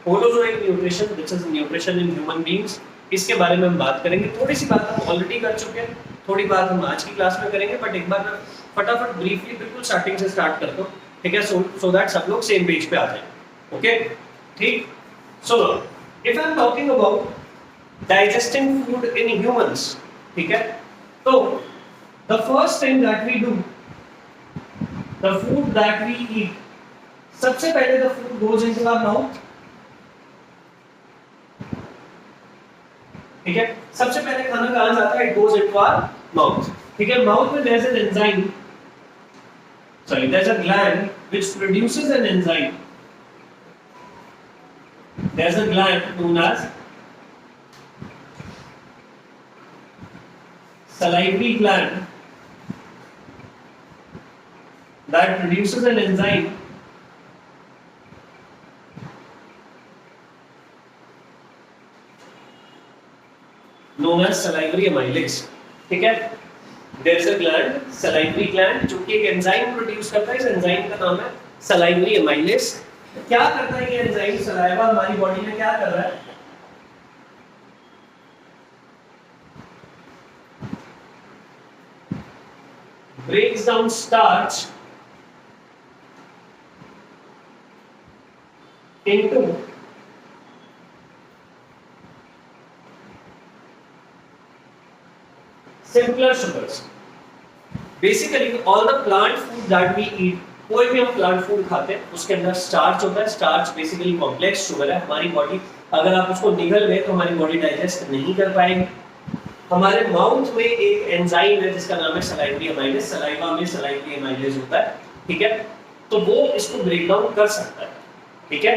Holozoic nutrition, this is nutrition in human beings, इसके बारे में हम बात करेंगे। थोड़ी सी बात हम ऑलरेडी कर चुके हैं, थोड़ी बात हम आज की क्लास में करेंगे, बट एक बार मैं फटाफट ब्रीफली बिल्कुल स्टार्टिंग से स्टार्ट करता हूँ, ठीक है, सो दैट सब लोग सेम पेज पे आ जाए। ओके, ठीक। So if I am talking about digesting food in humans, ठीक है, तो the first thing that we do, the food that we eat, सबसे पहले the food goes into our mouth, ठीक है, सबसे पहले खाना कहां जाता है? It goes into our mouth, ठीक है। माउथ में there is an enzyme, sorry there is a gland which produces an enzyme, there is a gland known as salivary gland that produces an enzyme known as salivary amylase, ठीक है। There is a gland, salivary gland, जो कि एक enzyme produce करता है। इस enzyme का नाम है salivary amylase। क्या करता है ये एंजाइम? सलाइवा हमारी बॉडी में क्या कर रहा है? breaks down starch into simpler sugars. Basically, all the plant food that we eat, कोई भी हम प्लांट फूड खाते हैं उसके अंदर स्टार्च होता है। स्टार्च बेसिकली कॉम्प्लेक्स शुगर है। हमारी बॉडी, अगर आप उसको निगल गए तो हमारी बॉडी डाइजेस्ट नहीं कर पाएगी। हमारे माउथ में एक एंजाइम है जिसका नाम है सलाइवरी अमाइलेज। सलाइवा में सलाइवरी अमाइलेज होता है, ठीक है, तो वो इसको ब्रेक डाउन कर सकता है, ठीक है।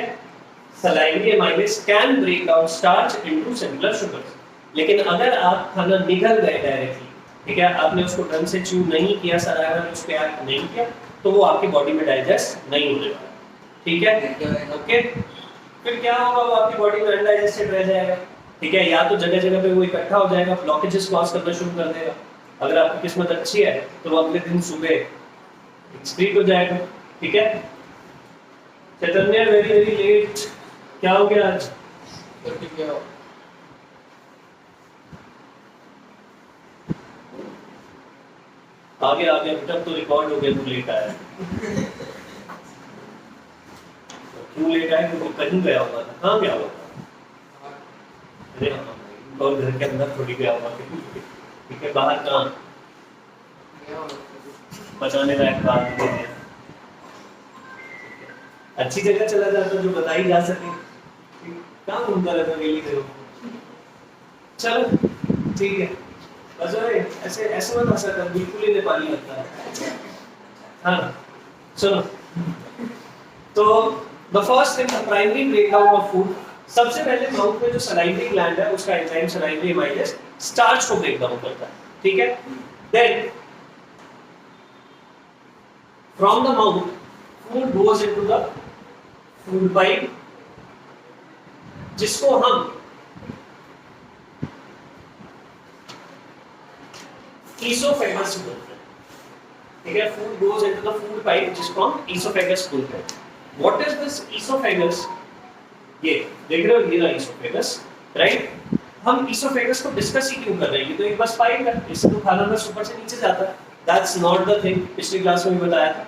Salivary amylase can break down starch into simpler sugars. लेकिन अगर आप खाना निगल गए डायरेक्टली, ठीक है, आपने उसको ढंग से च्यू नहीं किया, सलाइवा में उस पे एक्ट नहीं किया, तो वो आपकी बॉडी में डाइजेस्ट नहीं होने वाला, ठीक है। ओके, फिर क्या होगा? वो आपकी बॉडी में अनडाइजेस्टेड रह जाएगा, ठीक है। या तो जगह जगह पे वो इकट्ठा हो जाएगा, ब्लॉकेजेस कॉज करना शुरू कर देगा। अगर आपकी किस्मत अच्छी है तो वो अगले दिन सुबह एक्सक्रीट हो जाएगा, ठीक है। चैतन्य वेरी वेरी लेट, क्या हो गया आज? आगे आगे बेटा, तो रिकॉर्ड हो गया तू लेट आया। क्यों लेट आया? क्योंकि कहीं गया होगा। कहाँ गया होगा? अरे हाँ, और घर के अंदर थोड़ी गया होगा, ठीक है। बाहर कहाँ? बचाने लायक बात नहीं है। अच्छी जगह चला जाता जो बताई जा सके, कहाँ घूमता रहता गेली करो। चलो ठीक है, बस ऐसे ऐसे मत हंसा कर, बिल्कुल ही नेपाली लगता है। हाँ सुनो, तो the first thing, the primary breakdown of food, सबसे पहले माउथ में जो सलाइवरी ग्लैंड है उसका एंजाइम सलाइवरी अमाइलेज स्टार्च को ब्रेक डाउन करता है, ठीक है। Then from the mouth food goes into the food pipe, जिसको हम ईसोफेगस बोलते हैं, ठीक है। Food goes into the food pipe, जिसको हम ईसोफेगस बोलते हैं। What is this oesophagus? ये देख रहे हो, ये रहा ईसोफेगस, राइट। हम ईसोफेगस को डिस्कस ही क्यों कर रहे हैं? ये तो एक बस पाइप है, इससे तो खाना बस ऊपर से नीचे जाता है। दैट्स नॉट द थिंग, पिछली क्लास में भी बताया था।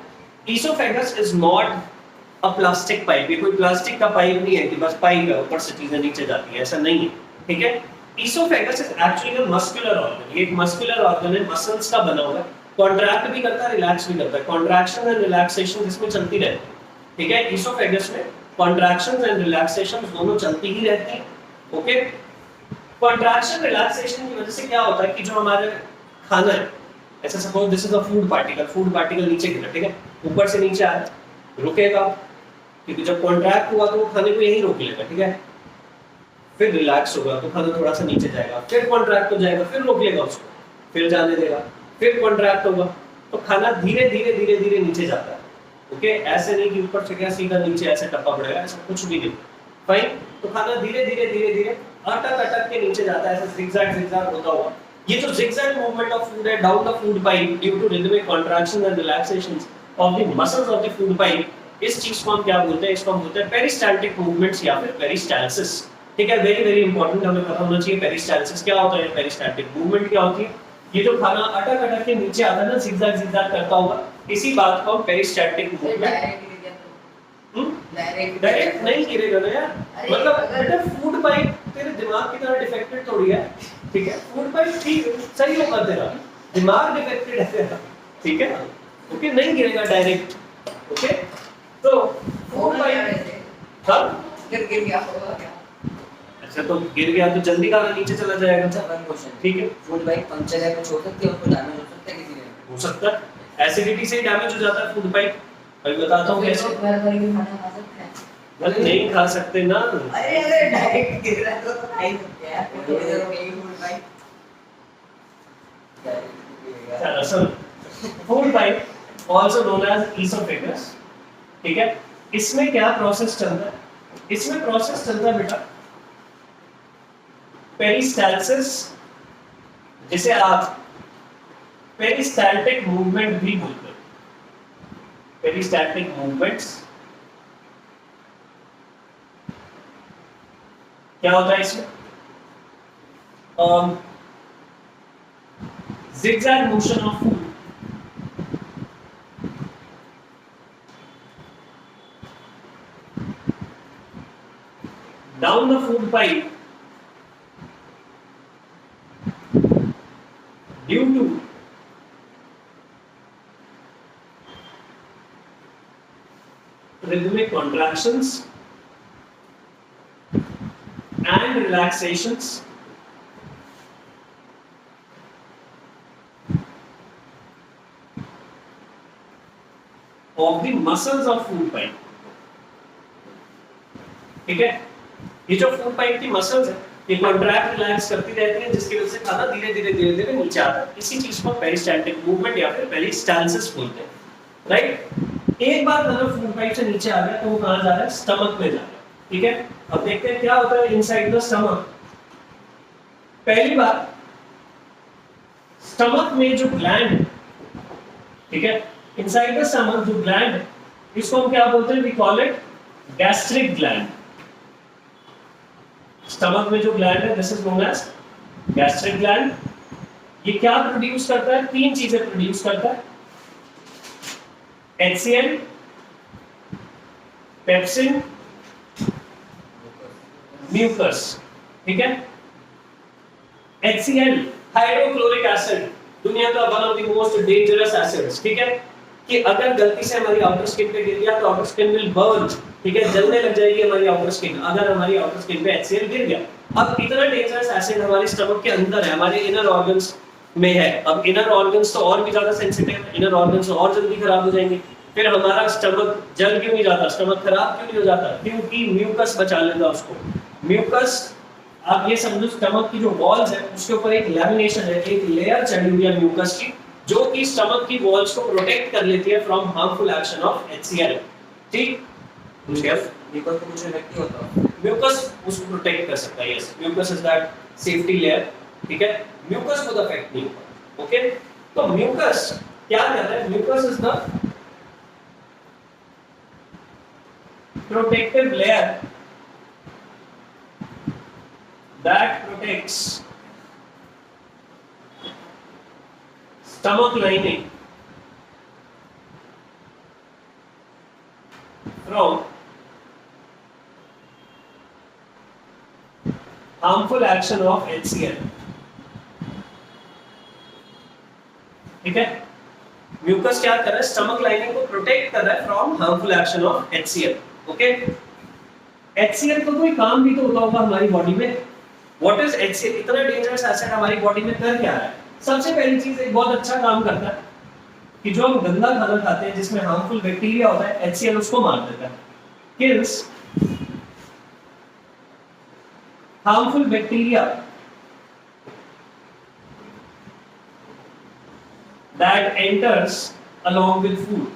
Oesophagus is not a plastic pipe. ये कोई प्लास्टिक का पाइप नहीं है कि बस पाइप है, ऊपर से चीजें नीचे जाती है, ऐसा नहीं है, ठीक है। Oesophagus is actually a muscular organ. ये एक मस्कुलर ऑर्गन है, मसल्स का बना हुआ है, कॉन्ट्रैक्ट भी करता है, रिलैक्स भी करता है। कॉन्ट्रैक्शन एंड रिलैक्सेशन इसमें चलती रहती है, ठीक है। ईसोफेगस में कॉन्ट्रैक्शंस एंड रिलैक्सेशंस दोनों चलती ही रहती हैं, ओके। कॉन्ट्रैक्शन रिलैक्सेशन की वजह से क्या होता है कि जो हमारे खाना है, ऐसे suppose this is a food particle नीचे गिरा, ठीक है, ऊपर से नीचे आया, रुकेगा, क्योंकि जब कॉन्ट्रैक्ट हुआ तो वो खाने को यहीं रोक लेगा, ठीक है। फिर रिलैक्स होगा तो खाना थोड़ा सा नीचे जाएगा, फिर कॉन्ट्रैक्ट हो जाएगा, फिर रोक लेगा उसको, फिर जाने देगा, फिर कॉन्ट्रैक्ट होगा, तो खाना धीरे धीरे धीरे धीरे नीचे जाता है, ओके। ऐसे नहीं कि ऊपर से क्या सीधा नीचे ऐसे टप्पा पड़ेगा, ऐसा कुछ भी नहीं, फाइन। तो खाना धीरे धीरे धीरे धीरे अटक अटक के नीचे जाता है, ऐसे zigzag होता हुआ। ये जो zigzag मूवमेंट ऑफ फूड है down the food pipe due to rhythmic contractions and relaxations of the muscles of the food pipe, इस चीज को हम क्या बोलते हैं, इसको हम बोलते हैं पेरिस्टाल्टिक मूवमेंट्स या फिर पेरिस्टाल्सिस। ठीक है, वेरी वेरी इंपॉर्टेंट, हमें पता होना चाहिए पेरिस्टाल्सिस क्या होता है, पेरिस्टाल्टिक मूवमेंट क्या होती है। ये जो खाना अटक अटक के नीचे आता है ना, जिगजैग जिगजैग करता होगा, इसी बात को हम पेरिस्टाल्टिक मूवमेंट। डायरेक्ट नहीं गिरेगा ना यार, मतलब बेटा फूड पाइप तेरे दिमाग की तरह डिफेक्टेड थोड़ी है। ठीक है, फूड पाइप ठीक सही होगा, तेरा दिमाग डिफेक्टेड है तेरा। ठीक है, ओके, नहीं गिरेगा डायरेक्ट। ओके, तो फूड पाइप हाँ गिर गया होगा क्या? अच्छा, तो गिर गया तो जल्दी खाना नीचे चला जाएगा। ठीक है, फूड पाइप पंक्चर है, कुछ हो सकती है, उसको डैमेज हो सकता है किसी ने, हो सकता है एसिडिटी से डैमेज हो जाता है फूड पाइप। अभी बताता हूँ कैसे। घर पर भी खाना खा सकते हैं। अरे नहीं खा सकते ना। अरे अगर डायरेक्ट गिर रहा है तो खा ही सकते हैं, थोड़ी देर में ही फूड पाइप चलो सुन, food pipe also known as oesophagus. ठीक है, इसमें क्या प्रोसेस चलता है, इसमें प्रोसेस चलता है बेटा पेरिस्टाल्सिस, जिसे आप पेरिस्टाल्टिक मूवमेंट भी बोलते हैं। पेरिस्टाल्टिक मूवमेंट्स क्या होता है इसमें, zigzag motion of food, down the food pipe due to rhythmic contractions and relaxations of the muscles of food pipe। ठीक है, ये जो फूड पाइप की मसल्स है ये कॉन्ट्रैक्ट रिलैक्स करती रहती है, जिसकी वजह से खाना धीरे धीरे धीरे धीरे नीचे आता है। इसी चीज को पेरिस्टाल्टिक मूवमेंट या फिर पेरिस्टाल्सिस बोलते हैं, राइट। एक बार अगर फूड पाइप से नीचे आ गया तो वो कहां जा रहा है, स्टमक में जा रहा है। ठीक है, अब देखते हैं क्या होता है इनसाइड द स्टमक। पहली बात, स्टमक में जो ग्लैंड है, ठीक है, इनसाइड द स्टमक जो ग्लैंड है इसको हम क्या बोलते हैं, we call it gastric gland. Stomach में जो ग्लैंड है this is known as gastric gland. ये क्या प्रोड्यूस करता है, तीन चीजें प्रोड्यूस करता है, HCl, पेप्सिन, म्यूकस। ठीक है, HCl हाइड्रोक्लोरिक एसिड, दुनिया का one of the most dangerous acids. ठीक है, कि अगर गलती से हमारी आउटर स्किन पे गिर गया तो आउटर स्किन विल बर्न। ठीक है, जलने लग जाएगी हमारी आउटर स्किन अगर हमारी आउटर स्किन पे HCl गिर गया। अब इतना डेंजरस एसिड हमारे स्टमक के अंदर है, हमारे इनर ऑर्गन्स में है। अब इनर ऑर्गन्स तो और भी ज्यादा सेंसिटिव है, इनर ऑर्गन्स और जल्दी खराब हो जाएंगे। फिर हमारा स्टमक जल क्यों नहीं जाता, स्टमक खराब क्यों नहीं हो जाता, क्योंकि म्यूकस बचा लेता उसको। म्यूकस, आप ये समझो स्टमक की जो वॉल्स है उसके ऊपर एक लैमिनेशन है, एक लेयर चढ़ी हुई है म्यूकस की, जो कि स्टमक की वॉल्स को प्रोटेक्ट कर लेती है from harmful action of HCl। ठीक, म्यूकस बिकॉज़ कुछ इफेक्ट नहीं होता, म्यूकस उसको प्रोटेक्ट कर सकता है। Yes, mucus is that safety layer. ठीक है, म्यूकस को अफेक्ट नहीं होता। ओके, तो म्यूकस क्या कर रहा है, mucus is the protective layer that protects stomach lining from harmful action of HCl। ठीक है, म्यूकस क्या कर रहा है, स्टमक लाइनिंग को प्रोटेक्ट कर रहा है from harmful action of HCl। Okay, HCl को कोई काम भी तो होता होगा हमारी बॉडी में। व्हाट इज HCl, इतना डेंजरस एसिड हमारी बॉडी में कर क्या रहा है। सबसे पहली चीज एक बहुत अच्छा काम करता है कि जो हम गंदा खाना खाते हैं जिसमें हार्मफुल बैक्टीरिया होता है, HCl उसको मार देता है, kills harmful bacteria that enters along with food।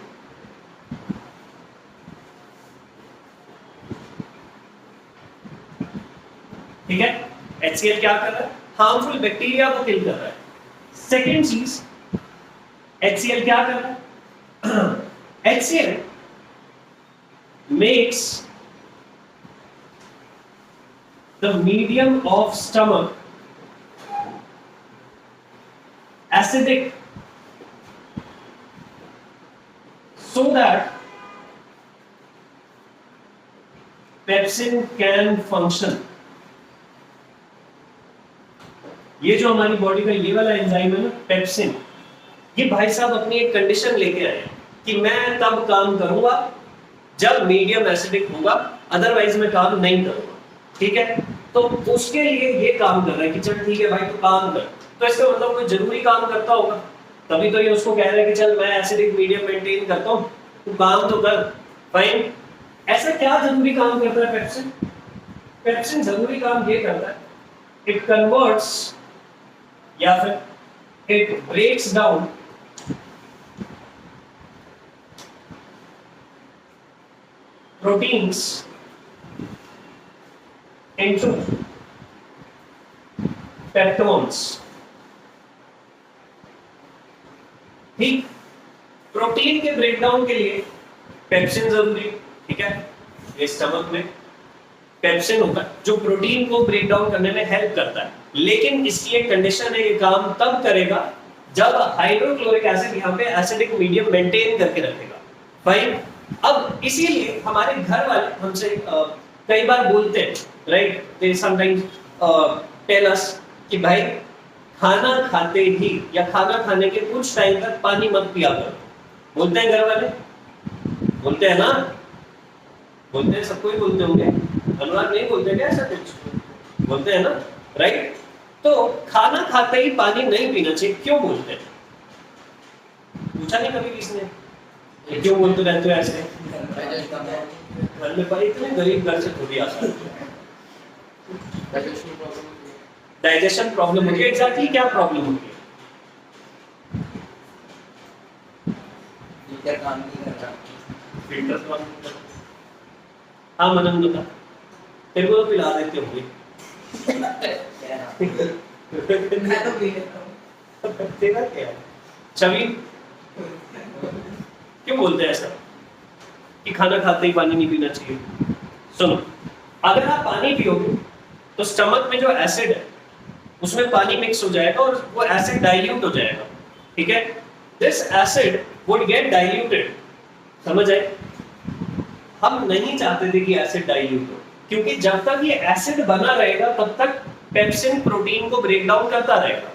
ठीक है, HCl क्या कर रहा है, हार्मफुल बैक्टीरिया को किल कर रहा है। सेकेंड चीज, HCl क्या कर रहा है, HCl makes the medium of stomach acidic so that pepsin can function. ये जो हमारी बॉडी का ये वाला एंजाइम है ना पेप्सिन, ये भाई साहब अपनी एक कंडीशन लेके आए हैं कि मैं तब काम करूंगा जब मीडियम एसिडिक होगा, अदरवाइज मैं काम नहीं करूंगा। ठीक है, तो उसके लिए ये काम कर रहा है कि चल ठीक है भाई तू काम कर। तो इसका मतलब कोई जरूरी काम करता होगा, तभी तो ये उसको कह रहा है कि चल मैं एसिडिक मीडियम मेंटेन करता हूँ, तू काम तो कर। फाइन, ऐसा क्या जरूरी काम करता है पेप्सिन? पेप्सिन जरूरी काम ये करता है, इट कन्वर्ट्स या फिर it breaks down proteins into peptones. ठीक, प्रोटीन के ब्रेकडाउन के लिए पेप्सिन जरूरी। ठीक है, ये स्टमक में पेप्सिन होता है जो प्रोटीन को ब्रेक डाउन करने में हेल्प करता है, लेकिन इसकी एक कंडीशन है, ये काम तब करेगा जब हाइड्रोक्लोरिक एसिड यहाँ पे एसिडिक मीडियम मेंटेन करके रखेगा। फाइन, अब इसीलिए हमारे घर वाले हमसे कई बार बोलते हैं, right, they sometimes tell us कि भाई खाना खाते ही या खाना खाने के कुछ टाइम तक पानी मत पिया करो। बोलते हैं घर वाले, बोलते हैं ना, बोलते हैं, सबको ही बोलते होंगे, अनुराग नहीं बोलते क्या ऐसा कुछ? बोलते हैं ना, राइट। तो खाना खाते ही पानी नहीं पीना चाहिए, क्यों बोलते हैं? पूछा नहीं कभी किसने क्यों बोलते रहते हो ऐसे? घर में पर इतने गरीब घर से थोड़ी आसान है, डाइजेशन प्रॉब्लम होती है। एग्जैक्टली क्या प्रॉब्लम होती है? फिल्टर काम नहीं कर रहा। फिल्टर काम नहीं कर रहा। हाँ मनन बता, तेरे को तो पिला देते होंगे। मैं तो पी लेता हूँ। तेरा क्या है? छवि क्यों बोलते हैं ऐसा कि खाना खाते ही पानी नहीं पीना चाहिए? सुनो, अगर आप पानी पियोगे तो स्टमक में जो एसिड है उसमें पानी मिक्स हो जाएगा और वो एसिड डाइल्यूट हो जाएगा। ठीक है, this acid would get diluted. समझ आए? हम नहीं चाहते थे कि एसिड डाइल्यूट हो, क्योंकि जब तक ये एसिड बना रहेगा तब तक पेप्सिन प्रोटीन को ब्रेक डाउन करता रहेगा।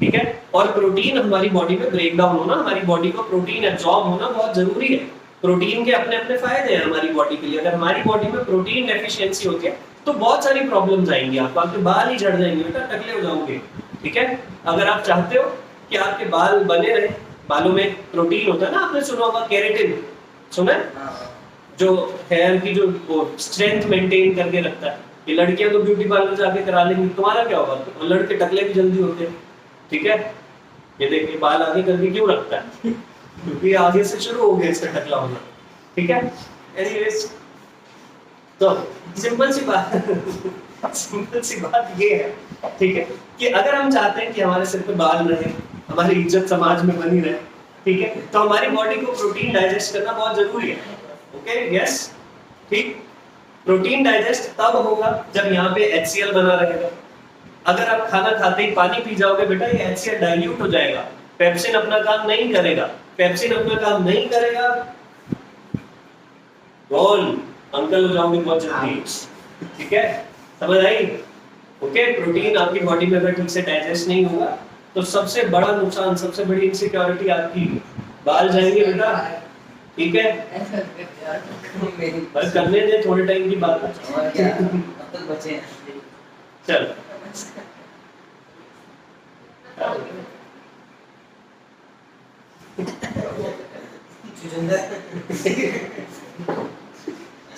ठीक है, और प्रोटीन हमारी बॉडी में ब्रेक डाउन होना, हमारी बॉडी को प्रोटीन एब्जॉर्ब होना बहुत जरूरी है। प्रोटीन के अपने अपने फायदे हैं हमारी बॉडी के लिए। अगर हमारी बॉडी में प्रोटीन डेफिशिएंसी होती है तो बहुत सारी प्रॉब्लम्स आएंगी, आपके बाल ही झड़ जाएंगे बेटा, टकले हो जाओगे। ठीक है, अगर आप चाहते हो कि आपके बाल बने रहे, बालों में प्रोटीन होता है ना, आपने सुना होगा केराटिन, सुना है? जो हेयर की जो स्ट्रेंथ मेंटेन करके रखता है। ये लड़कियां तो ब्यूटी पार्लर जाके करा लेंगी, तुम्हारा क्या होगा? तो लड़के टकले भी जल्दी होते हैं। ठीक है, ये देखिए बाल आगे करके क्यों रखता है? क्योंकि आगे से शुरू हो गया इसका टकला होना। ठीक है, एनीवेज, तो सिंपल सी बात ये है, ठीक है, कि अगर हम चाहते हैं कि हमारे सिर पे बाल रहे, हमारी इज्जत समाज में बनी रहे, ठीक है, तो हमारी बॉडी को प्रोटीन डाइजेस्ट करना बहुत जरूरी है। ओके, यस, ठीक। प्रोटीन डाइजेस्ट तब होगा जब यहाँ पे HCl बना रहेगा। अगर आप खाना खाते ही पानी पी जाओगे बेटा, ये HCl डाइल्यूट हो जाएगा, पेप्सिन अपना काम नहीं करेगा। पेप्सिन अपना काम नहीं करेगा, बोल अंकल हो जाओगे बहुत जल्दी। ठीक है, समझ आई? ओके, प्रोटीन आपकी बॉडी में अगर ठीक से डाइजेस्ट नहीं होगा तो सबसे बड़ा नुकसान, सबसे बड़ी इनसिक्योरिटी आपकी बाल जाएंगे बेटा। ठीक है, बस करने दे, थोड़े टाइम की बात है। चल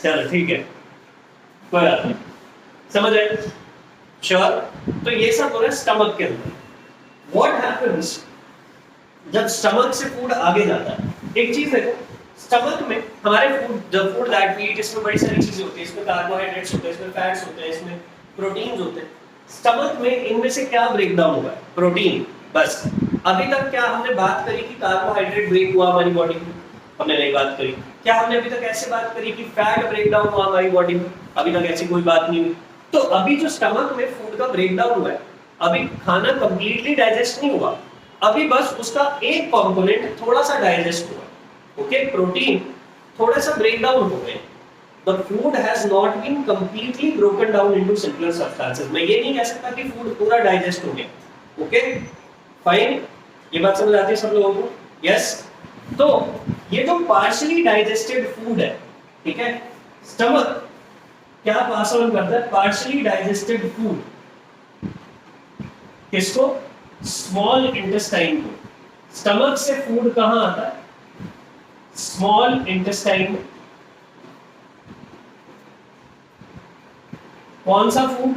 चलो ठीक है, कोई बात नहीं, समझ आए? श्योर? तो ये सब हो रहा है स्टमक के अंदर। व्हाट हैपेंस जब स्टमक से फूड आगे जाता है? एक चीज देखो, स्टमक में हमारे फूड दैट वी ईट, इसमें बड़ी सारी चीजें होती है। इसमें कार्बोहाइड्रेट्स होते हैं, इसमें फैट्स होते हैं, इसमें प्रोटीन्स होते हैं। स्टमक में इनमें से क्या ब्रेक डाउन हुआ है? प्रोटीन। बस अभी तक क्या हमने बात करी कि कार्बोहाइड्रेट ब्रेक हुआ हमारी बॉडी में? हमने नहीं बात करी। क्या हमने अभी तक ऐसे बात करी कि फैट ब्रेक डाउन हुआ हमारी बॉडी में? अभी तक ऐसी कोई बात नहीं हुई। तो अभी जो स्टमक में फूड का ब्रेक डाउन हुआ है, अभी खाना कंप्लीटली डाइजेस्ट नहीं हुआ, अभी बस उसका एक कंपोनेंट थोड़ा सा डाइजेस्ट हुआ। ओके, प्रोटीन थोड़ा सा ब्रेक डाउन हो गए। The food has not been completely broken down into simpler substances. मैं ये नहीं कह सकता कि फूड पूरा डाइजेस्ट हो गया। ओके, फाइन, ये बात समझ आती है सब लोगों को? यस। तो ये जो पार्शियली डाइजेस्टेड फूड है, ठीक है, स्टमक क्या पास ऑन करता है? पार्शियली डाइजेस्टेड फूड किसको? स्मॉल इंटेस्टाइन को। स्टमक से फूड कहां आता है? स्मॉल इंटेस्टाइन में। कौन सा food?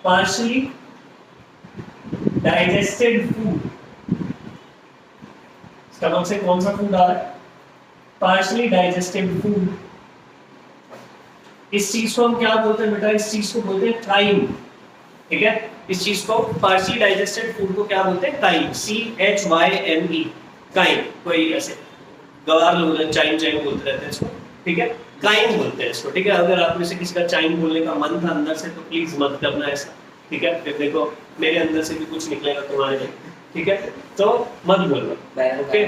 Partially digested food. Stomach से कौन सा फूड आ रहा है? Partially digested food. इस चीज को हम क्या बोलते हैं बेटा? इस चीज को बोलते हैं काइम। ठीक है, इस चीज को पार्शियली डाइजेस्टेड फूड को क्या बोलते हैं? काइम। CHYME, crime. कोई ऐसे गवार लोग चाइम चाइम बोलते रहते हैं इसको, ठीक है, काइम बोलते हैं इसको। ठीक है, अगर आप में से किसी का चाइम बोलने का मन था अंदर से तो प्लीज मत करना ऐसा, ठीक है? फिर देखो मेरे अंदर से भी कुछ निकलेगा तुम्हारे लिए, ठीक है? तो मत बोलना, ओके?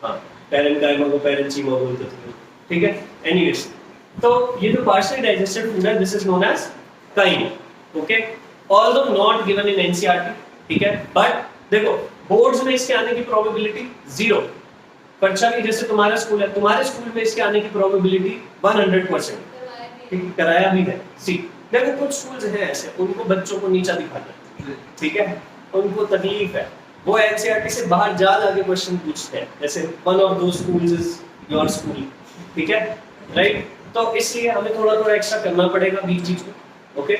हाँ, पेरेंट काइमा को पेरेंट चीमा बोलते थे, ठीक है? एनीवेज, तो ये जो पार्शियली डाइजेस्टेड फूड है, this is known as chyme. Okay, although not given in NCERT, ठीक है? बट देखो बोर्ड्स में इसके आने की प्रोबेबिलिटी 0, पर चलिए जैसे तुम्हारा स्कूल है, तुम्हारे स्कूल में इसके आने की प्रोबेबिलिटी 100%, ठीक है? कराया भी है। सी देखो कुछ स्कूल्स हैं ऐसे, उनको बच्चों को नीचा दिखाना है, ठीक है? उनको तकलीफ है, वो एनसीईआरटी से बाहर जा के क्वेश्चन पूछते हैं, जैसे वन ऑफ दो स्कूल्स इज योर स्कूल, ठीक है, राइट? तो इसलिए हमें थोड़ा थोड़ा एक्स्ट्रा करना पड़ेगा बीच बीच में। ओके,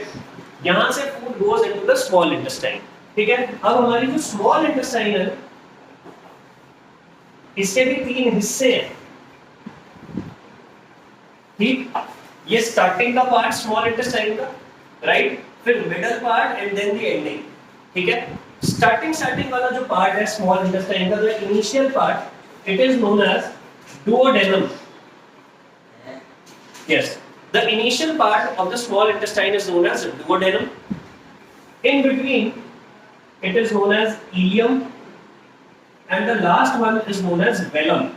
यहाँ से food goes into the small intestine, ठीक है? अब हमारी जो स्मॉल इंटेस्टाइन है, इसके भी 3 हिस्से हैं, ठीक? ये स्टार्टिंग का पार्ट स्मॉल इंटेस्टाइन का, राइट? फिर middle part and then the ending, ठीक है? स्टार्टिंग वाला जो पार्ट है स्मॉल इंटेस्टाइन का, जो initial part, it is known as duodenum. Yes, the initial part of the small intestine is known as duodenum. In between, it is known as ileum, and the last one is known as velum.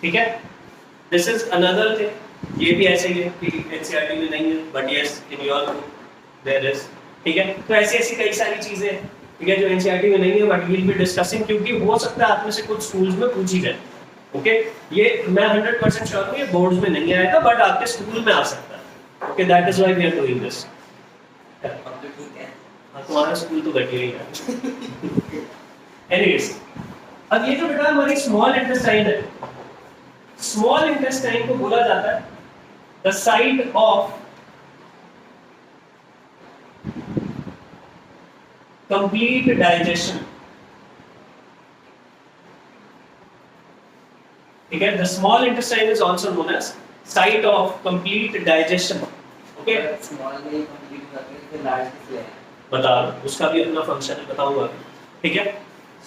ठीक है? This is another thing. ये भी ऐसे ही है कि NCERT में नहीं है, but yes, in your book there is. ठीक है? तो ऐसी कई सारी चीजें हैं, ठीक है, जो NCERT में नहीं है, but we'll be discussing, क्योंकि हो सकता है आप में से कुछ स्कूल्स में पूछी जाए। ओके, ये मैं 100% श्योर हूँ ये बोर्ड्स में नहीं आएगा, बट आपके स्कूल में आ सकता है। Okay, that is why we are doing this. तुम्हारा स्कूल तो घटिया ही है। एनीवेज, अब ये जो बेटा हमारी स्मॉल इंटेस्टाइन है, स्मॉल इंटेस्टाइन को बोला जाता है the site of complete digestion. ठीक है, the small intestine is also known as site of complete digestion. Okay, small में कंप्लीट करके फिर लार्ज किस लिए बता, उसका भी अपना फंक्शन है, बताऊंगा। ठीक है,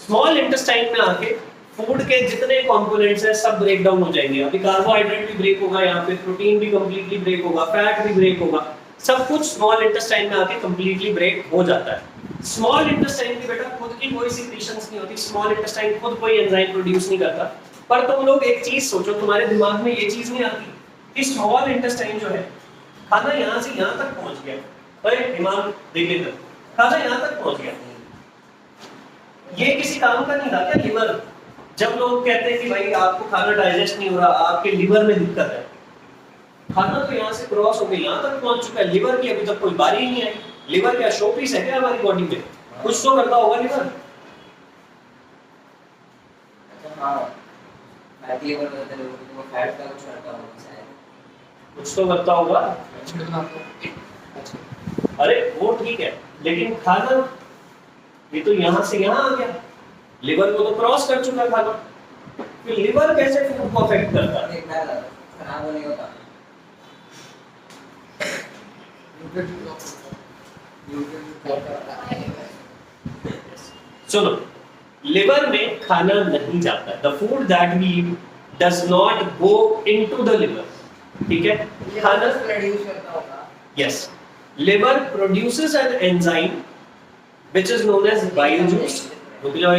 स्मॉल इंटेस्टाइन में आके फूड के जितने कंपोनेंट्स हैं सब ब्रेक डाउन हो जाएंगे। अभी कार्बोहाइड्रेट भी ब्रेक होगा, यहाँ पे प्रोटीन भी कंप्लीटली ब्रेक होगा, फैट भी ब्रेक होगा, सब कुछ स्मॉल इंटेस्टाइन में आके कंप्लीटली ब्रेक हो जाता है। स्मॉल इंटेस्टाइन की बेटा खुद की कोई सिक्रीशंस नहीं होती, स्मॉल इंटेस्टाइन खुद कोई एंजाइम प्रोड्यूस नहीं करता। पर तुम लोग एक चीज सोचो, तुम्हारे दिमाग में ये चीज नहीं आती कि स्मॉल इंटेस्टाइन जो है, खाना यहाँ से यहाँ तक पहुंच गया, अरे दिमाग देखे तक खाना यहाँ तक पहुंच गया, ये किसी काम का नहीं था क्या? लिवर, जब लोग कहते हैं कि भाई आपको खाना डाइजेस्ट नहीं हो रहा, आपके लिवर में दिक्कत है, खाना तो यहाँ से क्रॉस हो गया, यहाँ तक पहुंच चुका है, लिवर की अभी तक कोई बारी नहीं आई। लिवर क्या शो पीस है क्या हमारी बॉडी में? कुछ तो करता होगा लिवर। हाँ, फैटी लिवर होता है, वो फैट का कुछ करता होगा शायद, कुछ तो करता होगा। अरे वो ठीक है, लेकिन खाना ये तो यहाँ से यहाँ आ गया, लिवर को तो क्रॉस कर चुका खाना, फिर लिवर कैसे फूड को अफेक्ट करता है? खराब नहीं होता। सुनो, लिवर में खाना नहीं जाता, the food that we eat does not go into the liver, ठीक है। खाना प्रोड्यूस करता होगा। yes, liver produces an enzyme which is known as bile juice. रुक जाओ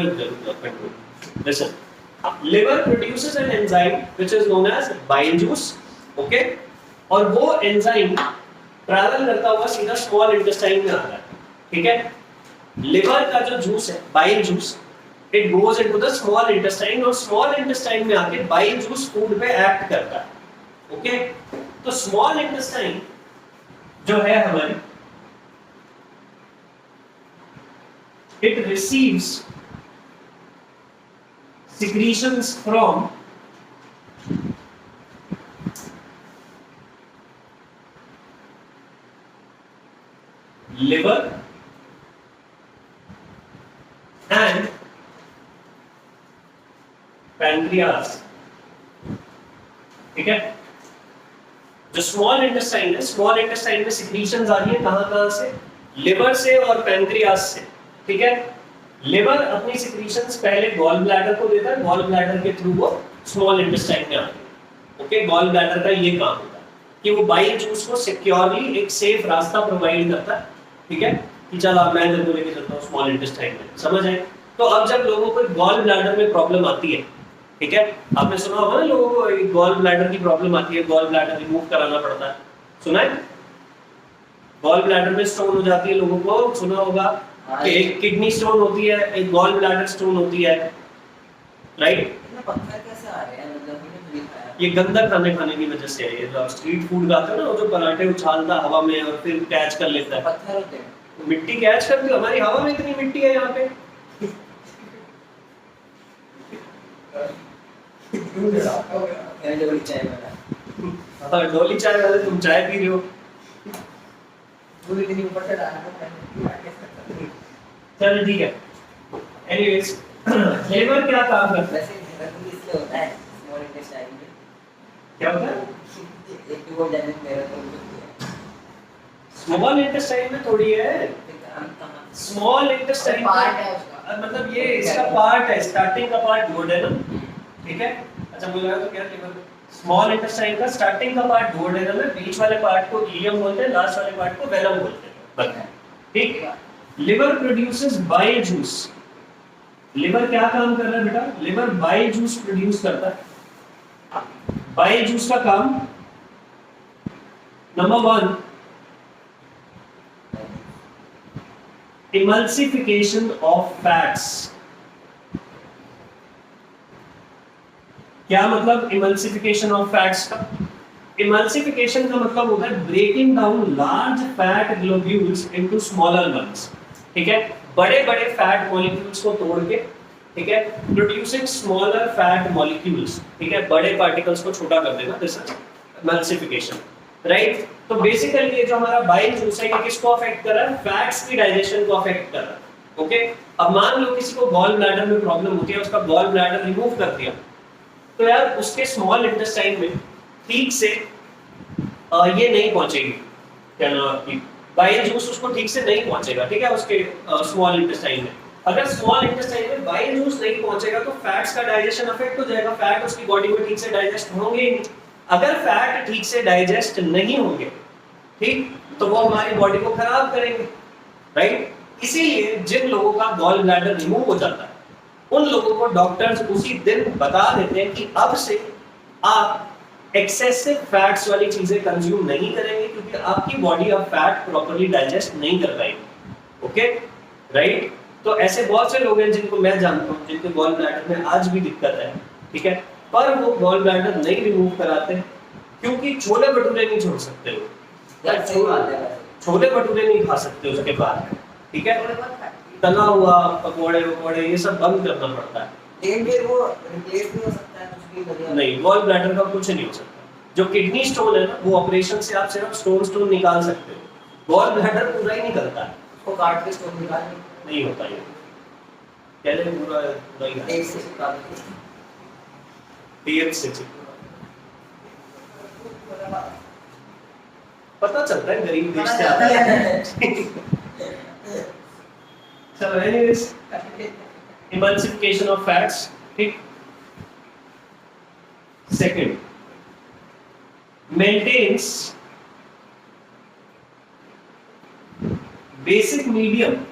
control. listen, liver produces an enzyme which is known as bile juice, okay, और वो enzyme travel करता हुआ सीधा स्मॉल इंटेस्टाइन में आता है, ठीक है। लिवर का जो जूस है bile juice, it goes into the small intestine और स्मॉल इंटेस्टाइन में आके बाइल जूस फूड पे एक्ट करता है, ओके। तो स्मॉल इंटेस्टाइन जो है हमारी, it receives secretions from liver and pancreas, ठीक है। जो स्मॉल इंटेस्टाइन है, स्मॉल इंटेस्टाइन में सिक्रीशंस आ रही है कहां से, लिवर से और पैंक्रियास से, ठीक है। लिवर अपनी सिक्रीशंस पहले गॉल ब्लैडर को देता है, गॉल ब्लैडर के थ्रू वो स्मॉल इंटेस्टाइन में आती है, ओके। गॉल ब्लैडर का ये काम होता है कि वो बाइल जूस को सिक्योरली एक सेफ रास्ता प्रोवाइड करता है, ठीक है, कि चल अब मैं तेरे को लेके चलता हूँ स्मॉल इंटेस्टाइन में, समझ आए। तो अब जब लोगों को गॉल ब्लैडर में प्रॉब्लम आती है, ठीक है, आपने सुना होगा ना लोगों को गॉल ब्लैडर की प्रॉब्लम आती है, गॉल ब्लैडर रिमूव कराना पड़ता है, सुना है। गॉल ब्लैडर में स्टोन हो जाती है, लोगों को सुना होगा कि एक किडनी स्टोन होती है, एक गॉल ब्लैडर स्टोन होती है, राइट। पत्थर कैसे आ रहे हैं, मतलब हमने नहीं खाया। ये गंदा खाने की वजह से है। ये जो स्ट्रीट फूड खाते हैं ना, वो जो पराठे उछालता हवा में और फिर कैच कर लेता है, पत्थर होते हैं, मिट्टी कैच करती है। हमारी हवा में इतनी मिट्टी है यहाँ पे। चाय वाला, हाँ, डोली चाय वाले, तुम चाय पी रहे हो। दूध इतनी ऊपर से डालना है। चलो ठीक है। एनीवेज, लिवर क्या काम करता है? वैसे देहरादून इसलिए होता है स्मॉल इंटेस्टाइन में, क्या होता है? एक तो वो जाने देहरादून में स्मॉल इंटेस्टाइन में थोड़ी है, स्मॉल इंटेस्टाइन पार्ट है उसका, मतलब ये इसका पार्ट है, स्टार्टिंग का पार्ट गुड है ना, ठीक है। अच्छा मुझे लगा तो क्या लिवर, स्मॉल इंटेस्टाइन का स्टार्टिंग का पार्ट गुड है ना, बीच वाले पार्ट को इलियम बोलते हैं, लास्ट वाले पार्ट को वेलम बोलते हैं, बस, ठीक। Liver produces bile juice. Liver क्या काम कर रहा है बेटा? लिवर बाइल जूस प्रोड्यूस करता है। बाइल जूस का काम, नंबर 1, emulsification of fats। क्या मतलब emulsification of fats का? emulsification का मतलब होता है breaking down large fat globules into smaller ones, ठीक है। बड़े बड़े फैट मॉलिक्यूल्स को तोड़ के, ठीक है, प्रोड्यूसिंग स्मॉलर फैट मॉलिक्यूल्स, ठीक है, बड़े पार्टिकल्स को छोटा कर देना, दिस इज emulsification, राइट। तो बेसिकली ये जो हमारा बाइल जूस है, ये किसको अफेक्ट कर रहा है? फैट्स की डाइजेशन को अफेक्ट कर रहा है, ओके। अब मान लो किसी को गॉल ब्लैडर में प्रॉब्लम होती है, उसका गॉल ब्लैडर रिमूव कर दिया, तो यार उसके स्मॉल इंटेस्टाइन में ठीक से ये नहीं पहुंचेगी, क्या नाम आपकी, बाइल जूस उसको ठीक से नहीं पहुंचेगा, ठीक है, उसके स्मॉल इंटेस्टाइन में। अगर स्मॉल इंटेस्टाइन में बाइल जूस नहीं पहुंचेगा तो फैट्स का डाइजेशन अफेक्ट हो जाएगा, फैट उसकी बॉडी में ठीक से डाइजेस्ट होंगे ही नहीं। अगर फैट ठीक से डाइजेस्ट नहीं होंगे, ठीक, तो वो हमारी बॉडी को खराब करेंगे, राइट। इसीलिए जिन लोगों का गॉल ब्लैडर रिमूव हो जाता है, उन लोगों को डॉक्टर्स उसी दिन बता देते हैं कि अब से आप एक्सेसिव फैट्स वाली चीजें कंज्यूम नहीं करेंगे, क्योंकि आपकी बॉडी अब फैट प्रॉपर्ली डाइजेस्ट नहीं कर पाएगी, ओके, राइट। तो ऐसे बहुत से लोग हैं जिनको मैं जानता हूँ, जिनके गॉल ब्लैडर में आज भी दिक्कत है, ठीक है, पर वो गॉल ब्लैडर नहीं रिमूव कराते क्योंकि छोले भटूरे नहीं छोड़ सकते हो, छोले भटूरे नहीं खा सकते उसके बाद, ठीक है, तला हुआ पकोड़े वकोड़े ये सब बंद करना पड़ता है। लेकिन फिर वो रिप्लेस भी हो सकता है कुछ भी बढ़िया नहीं, गॉल ब्लैडर का कुछ नहीं हो सकता। जो किडनी स्टोन है ना, वो ऑपरेशन से आप सिर्फ स्टोन निकाल सकते हो, गॉल ब्लैडर पूरा ही निकलता है, उसको काट के स्टोन निकाल नहीं होता ये, पहले पूरा ही एक से निकाल पेट से पता चलता है गरीब देश से आता है। चलो एनीवेज, emulsification of fats, ठीक. Second, maintains basic medium.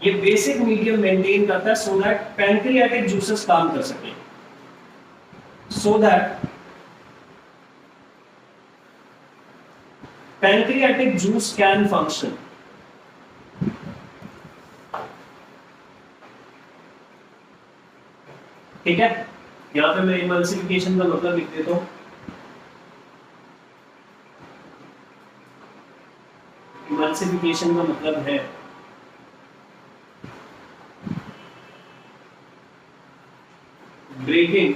ये बेसिक मीडियम मेंटेन करता है सो दैट पैंक्रियाटिक जूसेस काम कर सके, so that pancreatic juice can function. ठीक है, यहां पे मैं इमल्सिफिकेशन का मतलब लिख देता हूं. इमल्सिफिकेशन का मतलब है breaking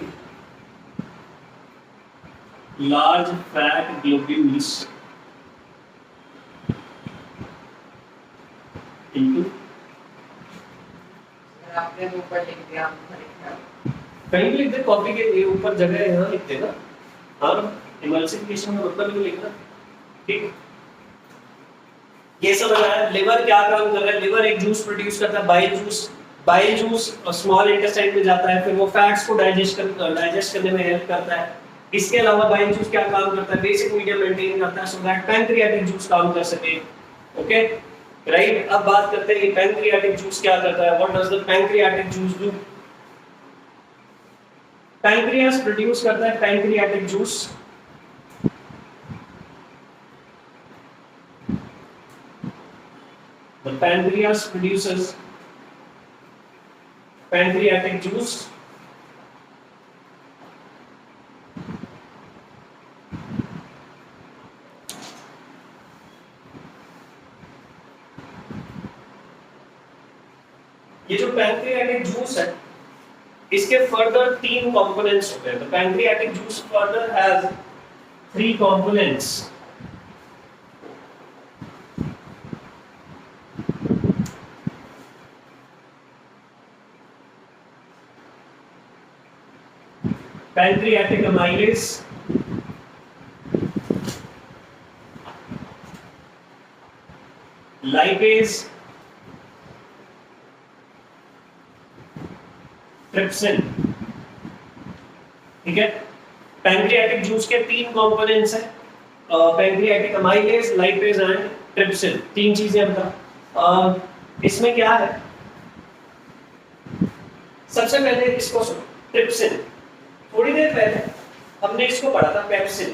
large fat globules into. आपने तो ऊपर लिख दिया, कहीं भी लिख दे, कॉपी के ये ऊपर जगह है, यहाँ लिख देना. हाँ, इमल्सिफिकेशन का मतलब भी लिखना. ठीक, ये सब है. लिवर क्या काम कर रहा है? लिवर एक जूस प्रोड्यूस करता है, bile juice. Bile juice small intestine में जाता है, फिर वो फैट्स को डाइजेस्ट करने में हेल्प करता है. इसके अलावा बाइल जूस क्या काम करता है? बेसिक मीडियम मेंटेन करता है सो दैट पैंक्रियाटिक जूस काम कर सके. Okay, right. अब बात करते हैं पैंक्रियाटिक जूस क्या करता है. What does the pancreatic juice do? Pancreas produce करता है pancreatic juice. The pancreas produces pancreatic juice. ये जो पैंक्रियाटिक जूस है, इसके फर्दर 3 कंपोनेंट्स होते हैं. तो pancreatic juice further has 3 components. Pancreatic amylase, lipase, trypsin. ठीक है, पैंक्रियाटिक जूस के 3 कंपोनेंट्स हैं. Pancreatic amylase, lipase and trypsin. 3 चीजें बता. इसमें क्या है? सबसे पहले इसको सुनो, ट्रिप्सिन. थोड़ी देर पहले हमने इसको पढ़ा था, पेप्सिन.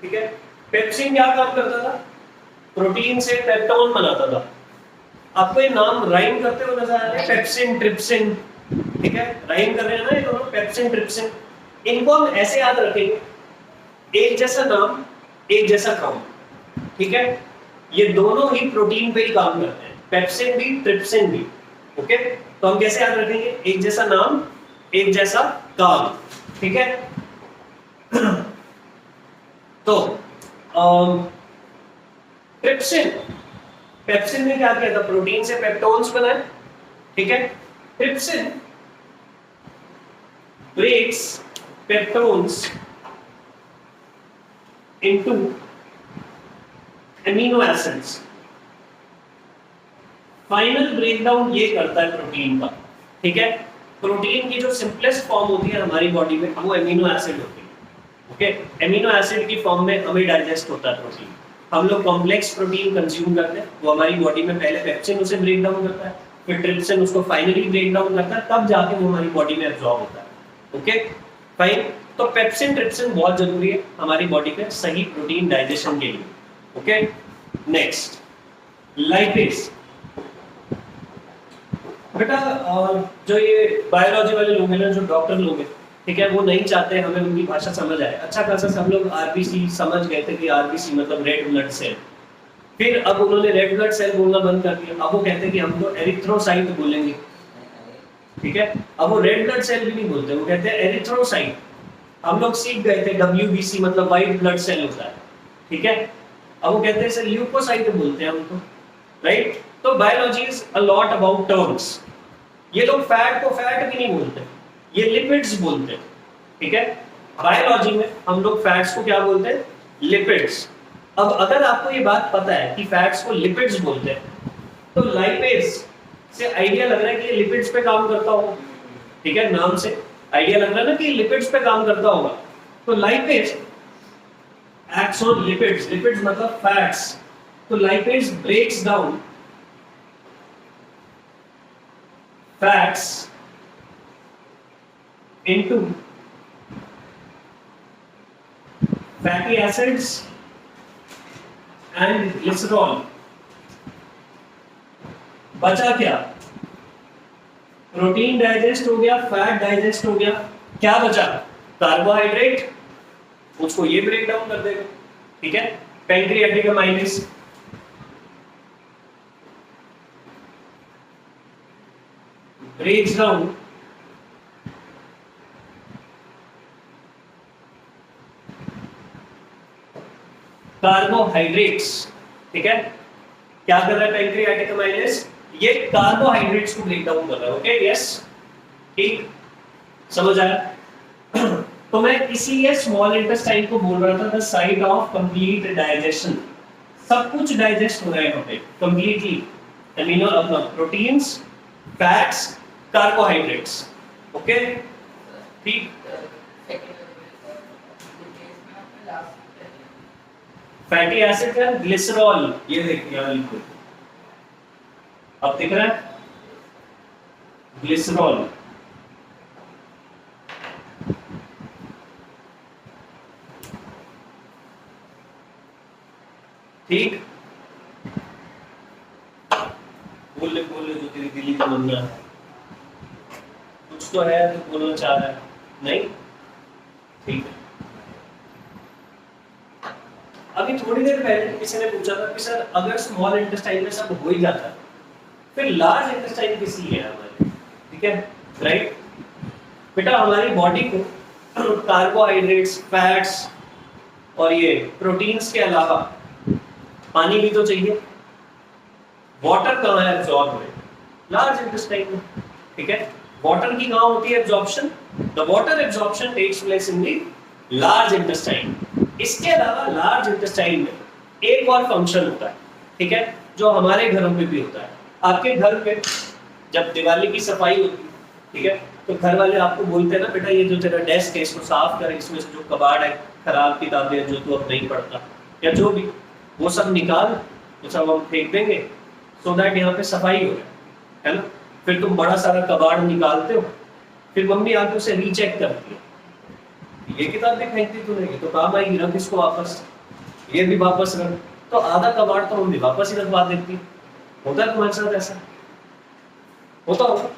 ठीक है, पेप्सिन क्या काम करता था? प्रोटीन से पेप्टोन बनाता था. आपको ये नाम राइम करते हुए नजर आ रहे हैं, पेप्सिन, ट्रिप्सिन. ठीक है, राइम कर रहे हैं ना ये दोनों, पेप्सिन, ट्रिप्सिन. इनको हम ऐसे याद रखेंगे, एक जैसा नाम, एक जैसा काम. ठीक है, ये दोनों ही प्रोटीन पे ही काम करते हैं, पेप्सिन भी, ट्रिप्सिन भी. ओके, तो हम कैसे याद रखेंगे? एक जैसा नाम, एक जैसा काम. ठीक है, तो ट्रिप्सिन, पेप्सिन ने क्या किया था? प्रोटीन से पेप्टोन्स बनाए. ठीक है, trypsin breaks peptones into amino acids. Final breakdown ये करता है प्रोटीन का. ठीक है, प्रोटीन की जो सिंपलेस्ट फॉर्म होती है हमारी बॉडी में, वो एमिनो एसिड होती है. ओके, एमिनो एसिड की फॉर्म में हमें डाइजेस्ट होता है प्रोटीन. हम लोग कॉम्प्लेक्स प्रोटीन कंज्यूम करते हैं, वो हमारी बॉडी में पहले पेप्सिन उसे ब्रेक डाउन करता है, फिर ट्रिप्सिन उसको फाइनली ब्रेक डाउन करता है, तब जाके वो हमारी बॉडी में एब्जॉर्ब होता है. Okay, fine. तो पेप्सिन, ट्रिप्सिन बहुत जरूरी है हमारी बॉडी पे सही प्रोटीन डाइजेशन के लिए. Okay, next, lipase. बेटा जो ये बायोलॉजी वाले लोग हैं ना, जो डॉक्टर लोग हैं, ठीक है, वो नहीं चाहते हमें उनकी भाषा समझ आए. अच्छा खासा सब लोग आरबीसी समझ गए थे कि आरबीसी मतलब रेड ब्लड सेल. फिर अब उन्होंने रेड ब्लड सेल बोलना बंद कर दिया. अब वो कहते हैं कि हम लोग एरिथ्रोसाइट बोलेंगे. ठीक है, अब वो रेड ब्लड सेल भी नहीं बोलते, वो कहते हैं एरिथ्रोसाइट. हम लोग सीख गए थे डब्ल्यूबीसी मतलब व्हाइट ब्लड सेल होता है. ठीक है, अब वो कहते हैं सर ल्यूकोसाइट बोलते हैं हमको. राइट, तो biology is a lot about terms. ये लोग फैट को फैट भी नहीं बोलते, ये लिपिड्स बोलते हैं. ठीक है, बायोलॉजी में हम लोग फैट्स को क्या बोलते हैं? लिपिड्स. अब अगर आपको ये बात पता है कि फैट्स को लिपिड्स बोलते हैं, तो लाइपेज से आइडिया लग रहा है कि ये लिपिड्स पे काम करता होगा, ठीक है, नाम से आइडिया लग रहा है ना कि लिपिड्स पे काम करता होगा। तो lipase acts on lipids, lipids मतलब फैट्स, तो lipase breaks down fats into fatty acids and glycerol. बचा क्या? प्रोटीन डाइजेस्ट हो गया, फैट डाइजेस्ट हो गया, क्या बचा? कार्बोहाइड्रेट, उसको ये ब्रेक डाउन कर देगा, ठीक है। Pancreatic amylase breaks down carbohydrates, ठीक है। क्या कर रहा है पैंक्रियाटिक अमाइलेज? ये कार्बोहाइड्रेट्स को ब्रेक डाउन कर रहा है, ओके, यस, ठीक, समझ आया। तो मैं इसीलिए स्मॉल इंटेस्टाइन को बोल रहा था the site of complete digestion. सब कुछ डाइजेस्ट हो रहा है यहाँ पे completely, amino proteins, fats, carbohydrates, okay, ठीक। फैटी एसिड है ग्लिसरॉल, ये देखिए यहाँ लिखो, अब दिख रहा है ग्लिसरॉल, ठीक। बोल ले जो तेरी दिली तमन्ना है, कुछ तो है तो बोलना चाह रहा है, नहीं, ठीक है। अभी थोड़ी देर पहले किसी ने पूछा था कि सर अगर स्मॉल इंटेस्टाइन में सब हो ही जाता है फिर लार्ज इंटेस्टाइन किस लिए है हमारे, ठीक है, राइट। बेटा हमारी बॉडी को कार्बोहाइड्रेट्स, फैट्स और ये प्रोटीन्स के अलावा पानी भी तो चाहिए। वाटर कहाँ है एब्जॉर्ब हुए? लार्ज इंटेस्टाइन में, ठीक है। वाटर की कहाँ होती है absorption? The water absorption takes place in the large intestine. इसके अलावा लार्ज इंटेस्टाइन में एक और फंक्शन होता है, ठीक है, जो हमारे घरों में भी होता है। आपके घर पे जब दिवाली की सफाई होती है, ठीक है, तो घर वाले आपको बोलते हैं ना बेटा ये जो तेरा डेस्क है इसको साफ कर, इसमें से जो कबाड़ है, खराब किताबें जो तू अब नहीं पढ़ता या जो भी, वो सब निकाल, वो सब हम फेंक देंगे सो दैट यहाँ पे सफाई हो जाए, है ना। फिर तुम बड़ा सारा कबाड़ निकालते हो, फिर मम्मी आके उसे रीचेक करती है, ये किताब भी फेंक दी तूने, ये तो काम आएगी, रख इसको वापस, ये भी वापस रख, तो आधा कबाड़ तो मम्मी वापस ही रखवा देती। होता है तुम्हारे साथ ऐसा? होता होगा,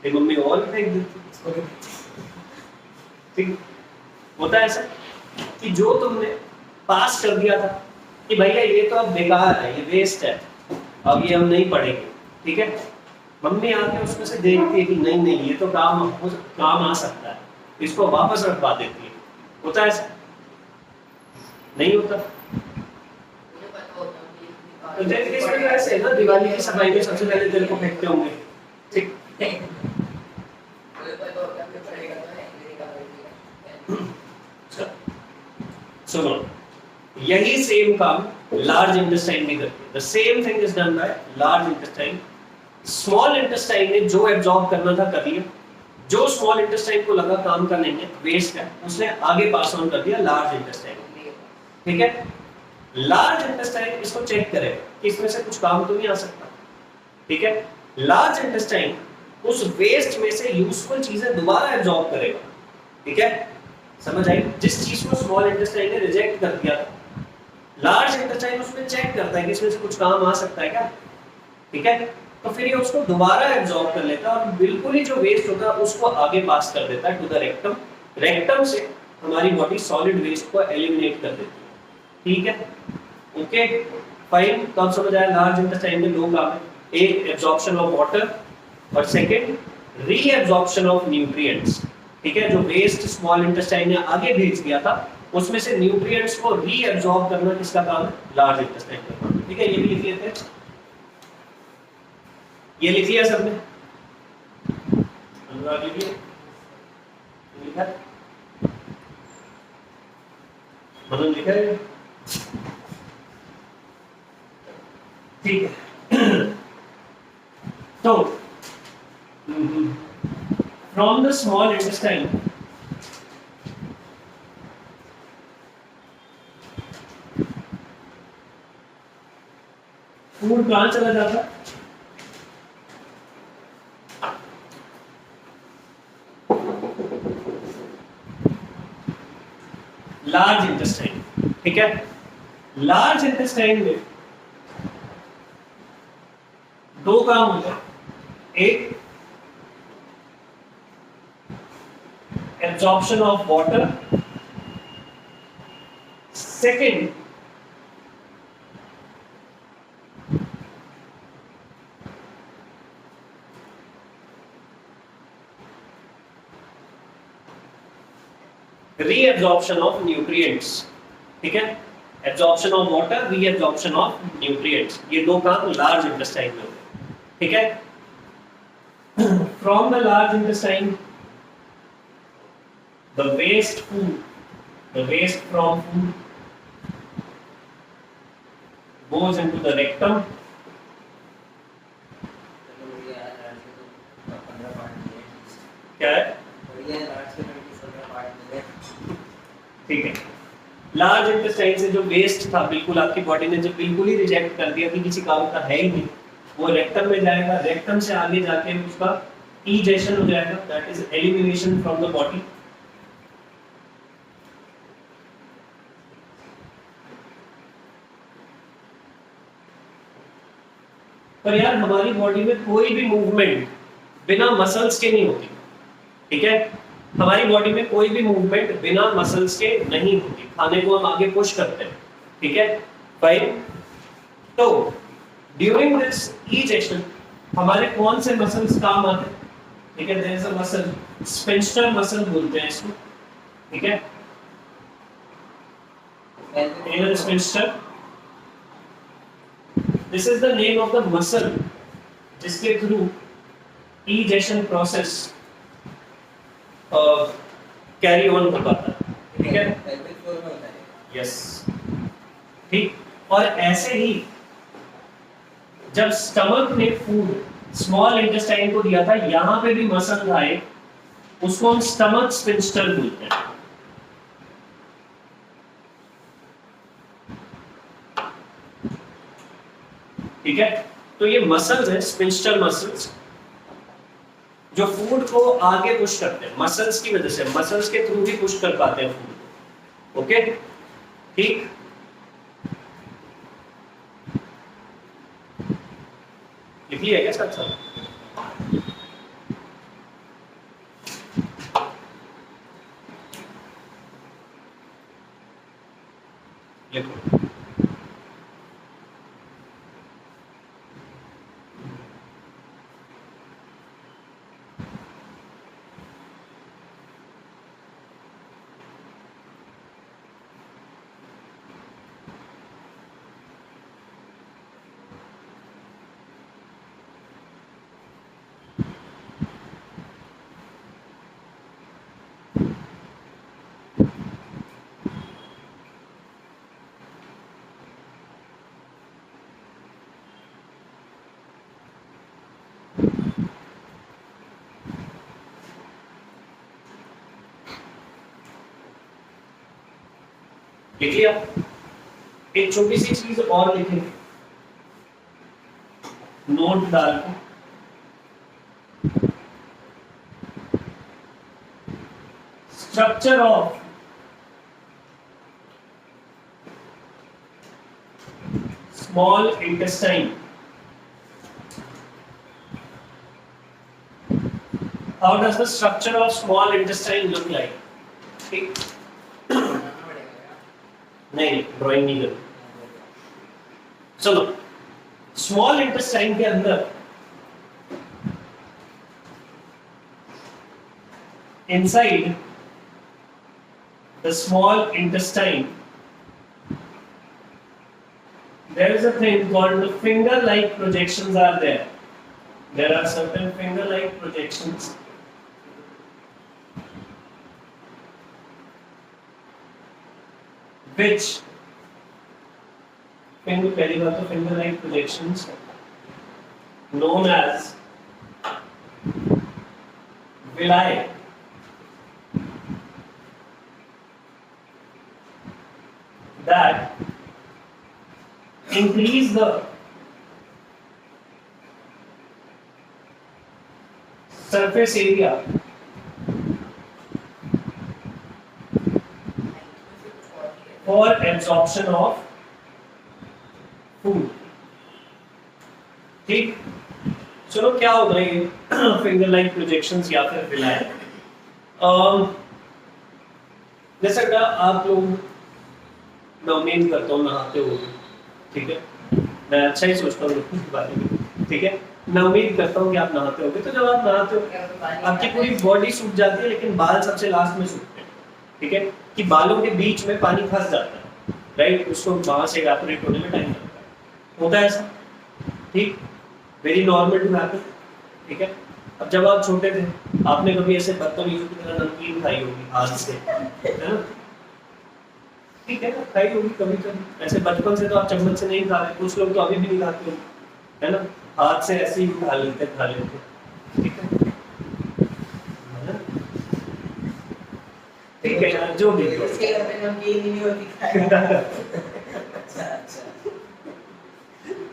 ये मम्मी और भी फेंक देती, ठीक। होता है ऐसा कि जो तुमने पास कर दिया था कि भैया ये तो अब बेकार है, ये वेस्ट है, अब ये हम नहीं पढ़ेंगे, ठीक है, मम्मी आके उसमें से देखती है कि नहीं नहीं ये तो काम आ सकता है, इसको वापस रखवा देती है। होता है ऐसा? नहीं होता? तो इसमें ऐसे है ना, दिवाली की सफाई में सबसे पहले तेरे को फेंकते होंगे, ठीक। सुनो, यही सेम काम लार्ज इंटेस्टाइन में करती है। The same thing is done by large intestine. Small intestine ने जो एब्जॉर्ब करना था कर लिया, जो स्मॉल इंटेस्टाइन को लगा काम का नहीं है, वेस्ट है, उसने आगे पास ऑन कर दिया लार्ज इंटेस्टाइन, ठीक है। लार्ज इंटेस्टाइन इसको चेक करेगा कि इसमें से कुछ काम तो नहीं आ सकता, ठीक है। लार्ज इंटेस्टाइन उस वेस्ट में से यूजफुल चीजें दोबारा एब्जॉर्ब करेगा, ठीक है, समझ आई? जिस चीज को स्मॉल इंटेस्टाइन ने रिजेक्ट कर दिया था, लार्ज इंटेस्टाइन उसमें चेक करता है कि इसमें से कुछ काम आ सकता है क्या, ठीक है, तो फिर ये उसको दोबारा एब्जॉर्ब कर लेता है और बिल्कुल ही जो वेस्ट होता है उसको आगे पास कर देता है टू द रेक्टम। रेक्टम से हमारी बॉडी सॉलिड वेस्ट को एलिमिनेट कर देती है, ठीक है, ओके फाइन। तो आप समझ आया लार्ज इंटेस्टाइन में दो काम है, एक एब्जॉर्प्शन ऑफ वाटर और सेकंड रीएब्जॉर्प्शन ऑफ न्यूट्रिएंट्स, ठीक है। जो वेस्ट स्मॉल इंटेस्टाइन ने आगे भेज दिया था उसमें से न्यूट्रिएंट्स को रीएब्जॉर्ब करना किसका काम है? लार्ज इंटेस्टाइन का काम, ठीक है। ये भी लिख लेते हैं, ये लिख लिया सबने, अनुराग लिख लिया, लिखा, मतलब लिखा है, ठीक है। the small intestine फूड कहाँ चला जाता है? लार्ज इंटेस्टाइन, ठीक है। लार्ज इंटेस्टाइन में दो काम होते हैं, एक absorption of water, second reabsorption of nutrients, ठीक है। Absorption of water, reabsorption of nutrients, ये दो काम लार्ज इंटेस्टाइन में होते हैं, ठीक है। From the large intestine the waste food, the waste from food goes into the rectum, क्या है, ठीक है। लार्ज इंटेस्टाइन से जो वेस्ट था बिल्कुल आपकी बॉडी ने जब बिल्कुल ही रिजेक्ट कर दिया कि किसी काम का है ही नहीं, वो रेक्टम में जाएगा, रेक्टम से आगे जाके उसका इजेशन हो जाएगा, that is elimination from the body. पर यार हमारी बॉडी में कोई भी मूवमेंट बिना मसल्स के नहीं होती, ठीक है। हमारी बॉडी में कोई भी मूवमेंट बिना मसल्स के नहीं होती, खाने को हम आगे पुश करते हैं, ठीक है। फाइन, तो ड्यूरिंग दिस इजेक्शन हमारे कौन से मसल्स काम आते हैं, ठीक है। There is a muscle, sphincter muscle बोलते हैं इसको, ठीक है। Anal sphincter, this is the name of the muscle जिसके through ejection process carry on हो पाता है, ठीक है। यस, ठीक। और ऐसे ही जब स्टमक ने फूड स्मॉल इंटेस्टाइन को दिया था, यहां पे भी मसल आए, उसको हम स्टमक स्फिंक्टर बोलते हैं, ठीक है। तो ये मसल्स है, स्फिंक्टर मसल्स, जो फूड को आगे पुश करते हैं, मसल्स की वजह से, मसल्स के थ्रू ही पुश कर पाते हैं फूड को, ओके, ठीक। लिख लिया क्या साथ साथ? लिखो। लिख लिया। एक छोटी सी चीज और लिखेंगे, नोट डाल के, structure of small intestine, how does the structure of small intestine look like, ठीक। नहीं, ड्राइंग नहीं करो, चलो। स्मॉल इंटेस्टाइन के अंदर inside the small intestine there is a thing called the finger like projections are there. There are certain finger like projections which finger, पहली बात तो finger like projections known as villi that increase the surface area for absorption of food. ठीक, चलो क्या होगा ये finger like projections या फिर विलाय। जैसा कि आप लोग, मैं उम्मीद करता हूँ नहाते हो, ठीक है, मैं अच्छा ही सोचता हूँ इस बारे में, ठीक है, मैं उम्मीद करता हूँ कि आप नहाते होगे। तो जब आप नहाते हो आपकी पूरी बॉडी सूख जाती है, लेकिन बाल सबसे लास्ट में सूखते हैं, ठीक है, कि बालों के बीच में पानी फंस जाता है, राइट, उसको वहां से इवैपोरेट होने में टाइम लगता है, होता है ऐसा, ठीक, वेरी नॉर्मल टू हैपन, ठीक है। अब जब आप छोटे थे आपने कभी ऐसे बदतमीजों की तरह नमकीन खाई होगी हाथ से, है ना, ठीक है ना, खाई होगी कभी कभी ऐसे, बचपन से तो आप चम्मच से नहीं खा रहे, कुछ लोग तो अभी भी नहीं खाते हो, है ना, हाथ से ऐसे ही खा लेते, ठीक है, ठीक है यार, जो भी इसके घर में नमकीन ही नहीं होती खाएगा। अच्छा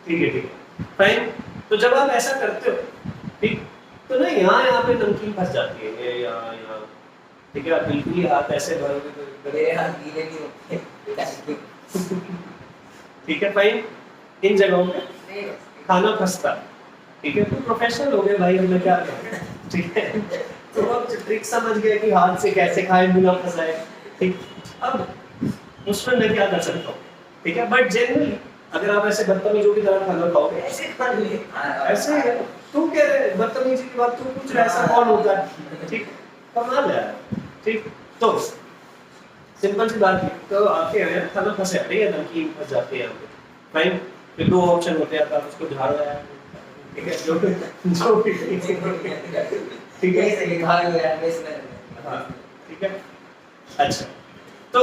ठीक है, फाइन। तो जब आप ऐसा करते हो, ठीक, तो ना यहाँ पे नमकीन फंस जाती है, ये यहाँ, ठीक है, आप बिल्कुल ही हाथ ऐसे भरोगे तो मेरे हाथ गीले नहीं होते। ठीक है, फाइन। इन जगहों पे खाना फंसता है, ठीक है, तो प्रोफेशनल हो गए भाई, हमने क्या करें, ठीक है, तो अब ट्रिक समझ गए कि हाथ से कैसे खाए बिना फंसाए, ठीक। अब उसमें मैं क्या कर सकता हूँ, ठीक है, बट जनरली अगर आप ऐसे बदतमीजों की तरह खाना खाओगे, ऐसे खा लिए, ऐसे है, तू कह रहे बदतमीजी की बात, तू पूछ रहा ऐसा कौन होता है, ठीक, कमाल है यार, ठीक। तो सिंपल सी बात है, तो आपके यहाँ खाना फंस जाते हैं, नमकीन फंस जाती है यहाँ पे, फाइन। फिर दो ऑप्शन होते हैं, आप उसको झाड़ रहा है, ठीक है, जो भी, ठीक है, ऐसे खा लिया इसमें। हाँ, ठीक है, अच्छा। तो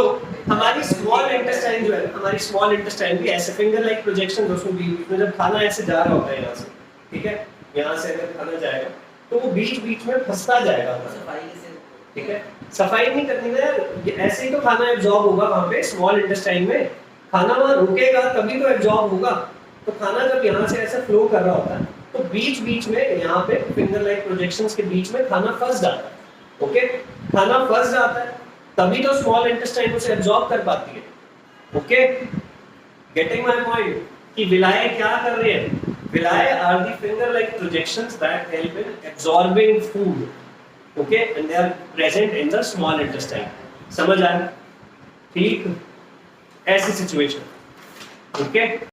हमारी स्मॉल इंटेस्टाइन जो है, हमारी स्मॉल इंटेस्टाइन भी ऐसे फिंगर लाइक प्रोजेक्शन उसमें बीच में जब खाना ऐसे जा रहा होता है यहाँ से, ठीक है, यहाँ से अगर खाना जाएगा तो वो बीच बीच में फंसता जाएगा, सफाई से, ठीक है, सफाई नहीं करनी है यार, ऐसे ही तो खाना एब्जॉर्ब होगा वहाँ पे स्मॉल इंटेस्टाइन में, खाना वहाँ रुकेगा तभी तो एब्जॉर्ब होगा। तो खाना जब यहाँ से ऐसे फ्लो कर रहा होता है तो बीच बीच में यहाँ पे फिंगर लाइक प्रोजेक्शंस के बीच में खाना फंस जाता है, ओके, खाना फंस जाता है तभी तो स्मॉल इंटेस्टाइन उसे एब्जॉर्ब कर पाती है, ओके, गेटिंग माय पॉइंट, कि विलाय क्या कर रहे हैं, villi are the finger like projections that help in absorbing food, okay, and they are present in the small intestine, समझ आया, ठीक, ऐसी सिचुएशन, ओके।